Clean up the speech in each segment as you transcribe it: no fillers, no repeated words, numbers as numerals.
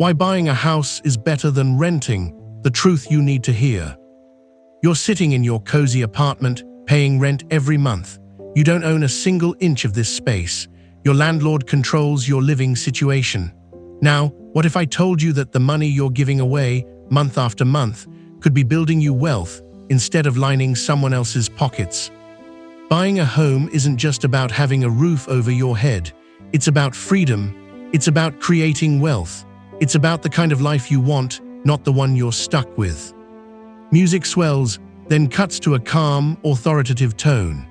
Why buying a house is better than renting, the truth you need to hear. You're sitting in your cozy apartment, paying rent every month. You don't own a single inch of this space. Your landlord controls your living situation. Now, what if I told you that the money you're giving away, month after month, could be building you wealth instead of lining someone else's pockets? Buying a home isn't just about having a roof over your head. It's about freedom. It's about creating wealth. It's about the kind of life you want, not the one you're stuck with. Music swells, then cuts to a calm, authoritative tone.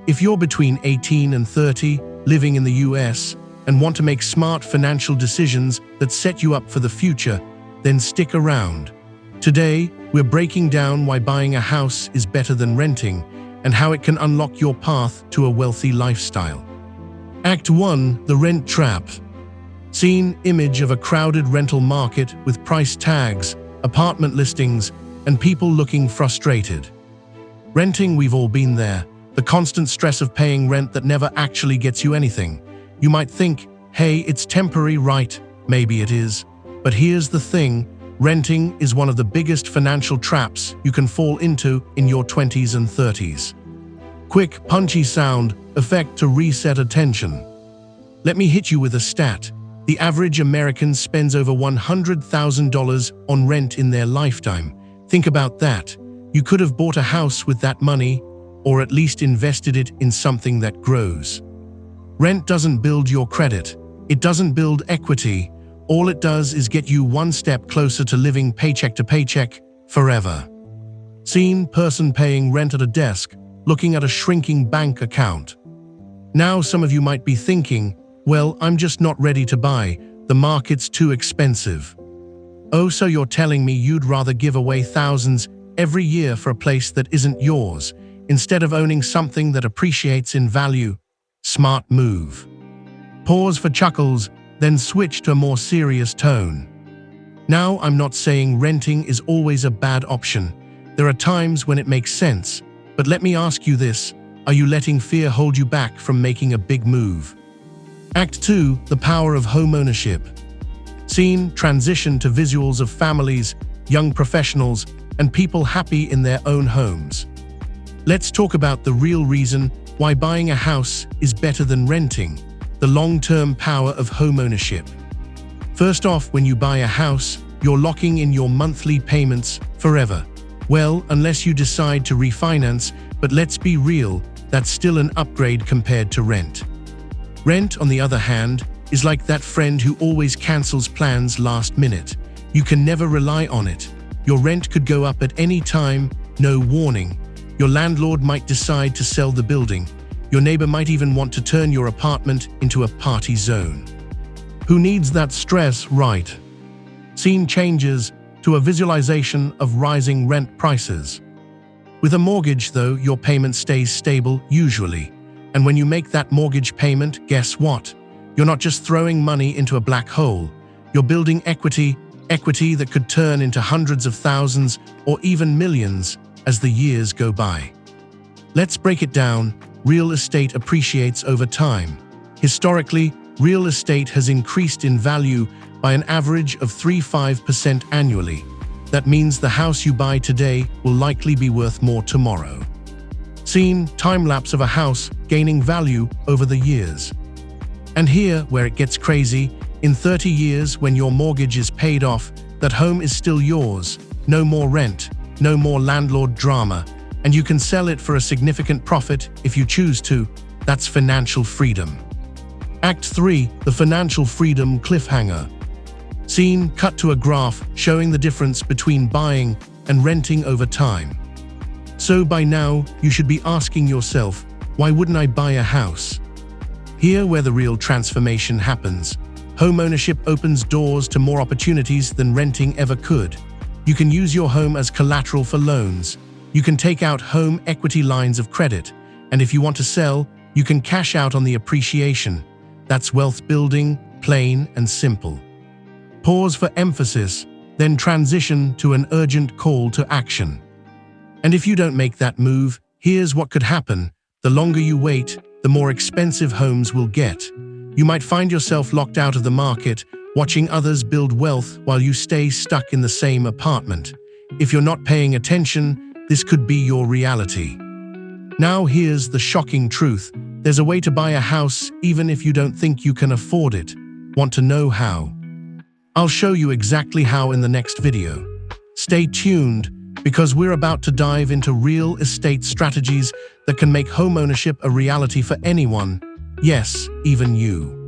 If you're between 18 and 30, living in the US, and want to make smart financial decisions that set you up for the future, then stick around. Today, we're breaking down why buying a house is better than renting and how it can unlock your path to a wealthy lifestyle. Act 1: The Rent Trap. Scene: image of a crowded rental market with price tags, apartment listings, and people looking frustrated. Renting, we've all been there. The constant stress of paying rent that never actually gets you anything. You might think, hey, it's temporary, right? Maybe it is. But here's the thing, renting is one of the biggest financial traps you can fall into in your 20s and 30s. Quick, punchy sound effect to reset attention. Let me hit you with a stat. The average American spends over $100,000 on rent in their lifetime. Think about that. You could have bought a house with that money, or at least invested it in something that grows. Rent doesn't build your credit. It doesn't build equity. All it does is get you one step closer to living paycheck to paycheck forever. Scene: person paying rent at a desk, looking at a shrinking bank account. Now some of you might be thinking, well, I'm just not ready to buy. The market's too expensive. Oh, so you're telling me you'd rather give away thousands every year for a place that isn't yours, instead of owning something that appreciates in value? Smart move. Pause for chuckles, then switch to a more serious tone. Now, I'm not saying renting is always a bad option. There are times when it makes sense. But let me ask you this, are you letting fear hold you back from making a big move? Act 2: The Power of Homeownership. Scene: transition to visuals of families, young professionals, and people happy in their own homes. Let's talk about the real reason why buying a house is better than renting, the long-term power of homeownership. First off, when you buy a house, you're locking in your monthly payments forever. Well, unless you decide to refinance, but let's be real, that's still an upgrade compared to rent. Rent, on the other hand, is like that friend who always cancels plans last minute. You can never rely on it. Your rent could go up at any time, no warning. Your landlord might decide to sell the building. Your neighbor might even want to turn your apartment into a party zone. Who needs that stress, right? Scene changes to a visualization of rising rent prices. With a mortgage, though, your payment stays stable, usually. And when you make that mortgage payment, guess what? You're not just throwing money into a black hole. You're building equity that could turn into hundreds of thousands or even millions as the years go by. Let's break it down. Real estate appreciates over time. Historically, real estate has increased in value by an average of 3–5% annually. That means the house you buy today will likely be worth more tomorrow. Scene: time-lapse of a house gaining value over the years. And here, where it gets crazy, in 30 years when your mortgage is paid off, that home is still yours. No more rent, no more landlord drama, and you can sell it for a significant profit if you choose to. That's financial freedom. Act 3: The Financial Freedom Cliffhanger. Scene: cut to a graph showing the difference between buying and renting over time. So by now, you should be asking yourself, why wouldn't I buy a house? Here where the real transformation happens. Homeownership opens doors to more opportunities than renting ever could. You can use your home as collateral for loans. You can take out home equity lines of credit. And if you want to sell, you can cash out on the appreciation. That's wealth building, plain and simple. Pause for emphasis, then transition to an urgent call to action. And if you don't make that move, here's what could happen. The longer you wait, the more expensive homes will get. You might find yourself locked out of the market, watching others build wealth while you stay stuck in the same apartment. If you're not paying attention, this could be your reality. Now here's the shocking truth. There's a way to buy a house even if you don't think you can afford it. Want to know how? I'll show you exactly how in the next video. Stay tuned, because we're about to dive into real estate strategies that can make homeownership a reality for anyone. Yes, even you.